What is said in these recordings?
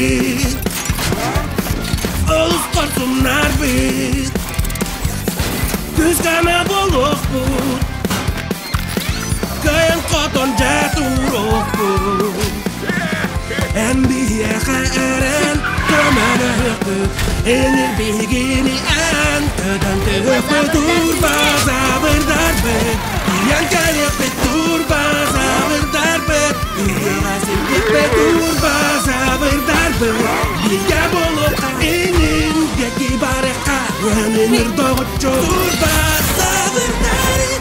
bir Olus korsunlar bir Düzgeme boluk bu Kayın koton jaturuh bu Enbiye eren Tömene hıkkı Enir bilgini en Töden tıhıkkı turbaza bir darbe Yan kayıp bir turbaza bir darbe Yiyemezsin bir turbaza bir darbe Bilge bulup inin Geki bareka Yenir doğucu turbaza bir darbe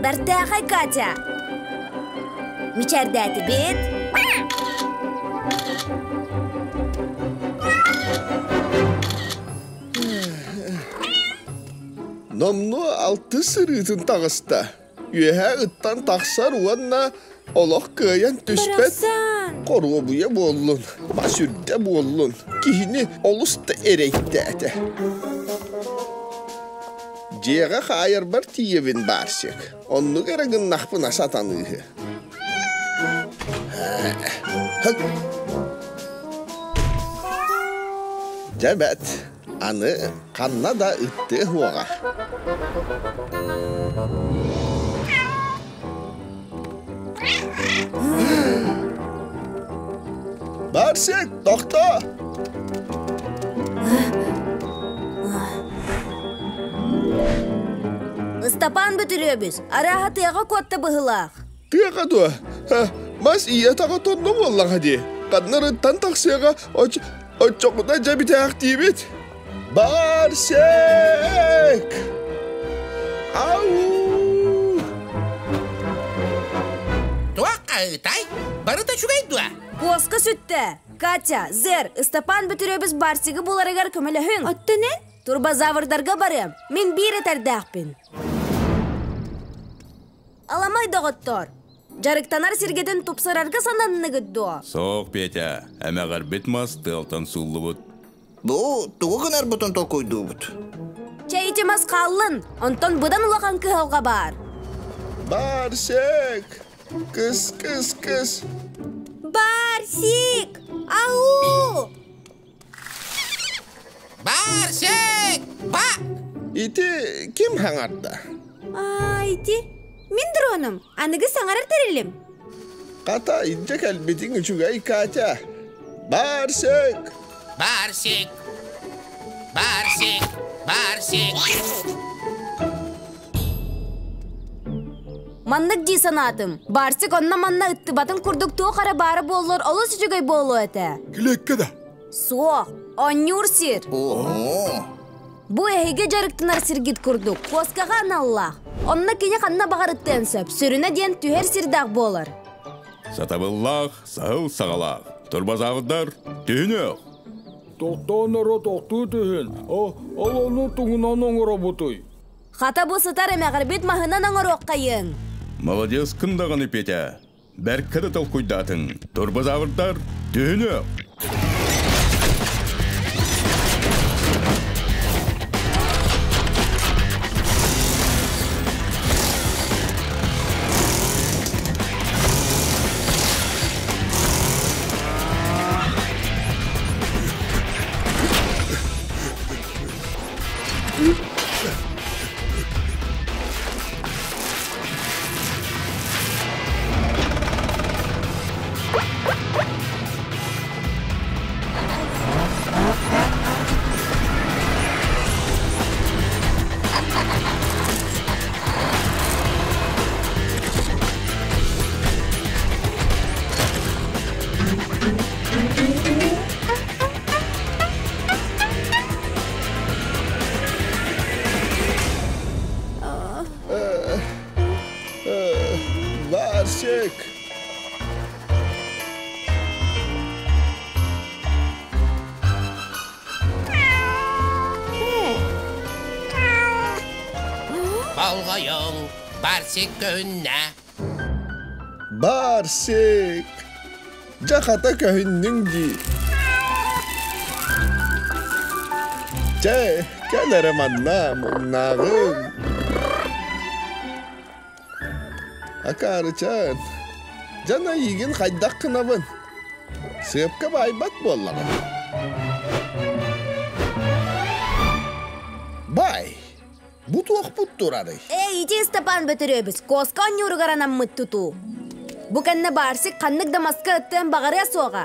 Бартахай, Катя. Мичардати бит. Nomnu altı sırıtın tağısta. Üyehe ıttan taqsar uanna olaq kıyan tüspet. Koruğa buya bollun. Basürde bollun. Kihini olusta erekdäti. Jega hayır bar tiyevin barsık. Onu geragın nahpına satanığı. Cebet. Anı kanna da ıttı huağa. Barsık, doktor. Ыстапан бүтүрүө біз. Араға тыяға котта бұғылақ. Тыяға дуа. Мас ия таға тонну боллаң хади. Қаднары тан тақсыяға очоқуда жабите активит. Барсек! Ау! Туа қайытай, барыта чугай дуа. Қосқы сүтті. Катя, Зер, ыстапан бүтүрүө біз барсиғы боларыгар көмелі хүн. Оттынен? Турбазавырдарға барым. Мен бір етердәқпін. Аламай доғыттор. Жарықтанар сергеден тупсарарға сананны күдді. Соқ, Петя. Әмәғар бітмас, тылтан сулы бұд. Бұл туғынар бұтын тол көйді бұд. Чәйтемас қалын. Онтон бұдан ұлақан кығылға бар. Барсек! Кыз, кыз, кыз. Барсик! Ау! Барсек! Ба! İti kim hangarda? Айти, мен дроным. Анығы саңарар тәрелім. Kata ince kalbitin uçugay Katya. Barsek! Барсек! Барсек! Барсек! Маннык дей санатым. Барсик онна манна ыттыбатын курдук туо қара бары болылар олы сүчігай болу әті. Kilekkede. Соқ, оннюр сир. Бу эһиге жарыктынар сиргит курдук. Коскаға аналлах. Онна кене қанна бағарыттен сөп. Сүріне ден түхер сирдақ болар. Сатабыллах, сағыл сағалақ. Турбазағыдар, түйінек. Тоқтанара тоқты түйін. Ал оны тұңынан оңыра бұтой. Хата бұл сытар әмәғір бет мағынан аңыр оққайын. Молодец кындағаны, Петя. Бәрккеді тыл құйдатын. Турбазағыдар, түйінек. Barsek! Balgayın, Barsek köyüne. Barsek! Cakata köyünün di. Çe, kenara manna munnağın. Akarıçan. Cana yigin kaydak kınabın. Sığıpka baybat bollağın. Bay, bu tuğuk put durarı. Ичи Степан бөтөрөбүз. Коска оннюру гаранаммыт туту. Бу кенне барсик каннык дамаска ыттен багаря суага.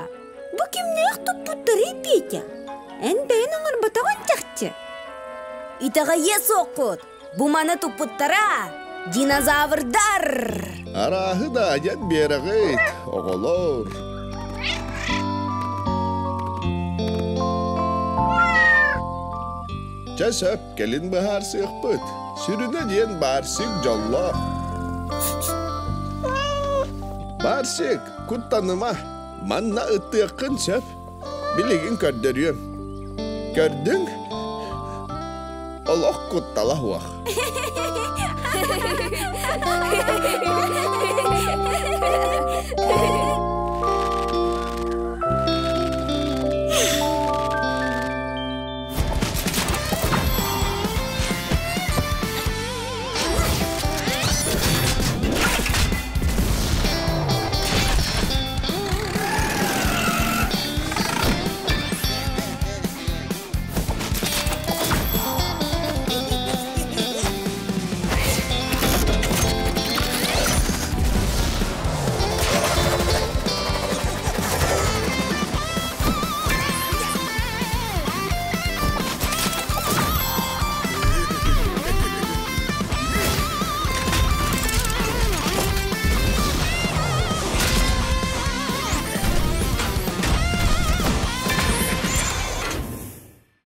Бу кимнех туппуттары Петя? Эн бейн оңыр батаган чакчы. Итага е соққут. Бу маны туппуттара. Динозаврдар. Arahı da gen beragıt, oğulur. Çesep, gelin bahar sıkpıt. Sürüne diyen barsık jalla. Barsık, kut tanıma. Manna ıttıkın söp. Biligin kördürüyüm. Gördün? Allah kut talah vah.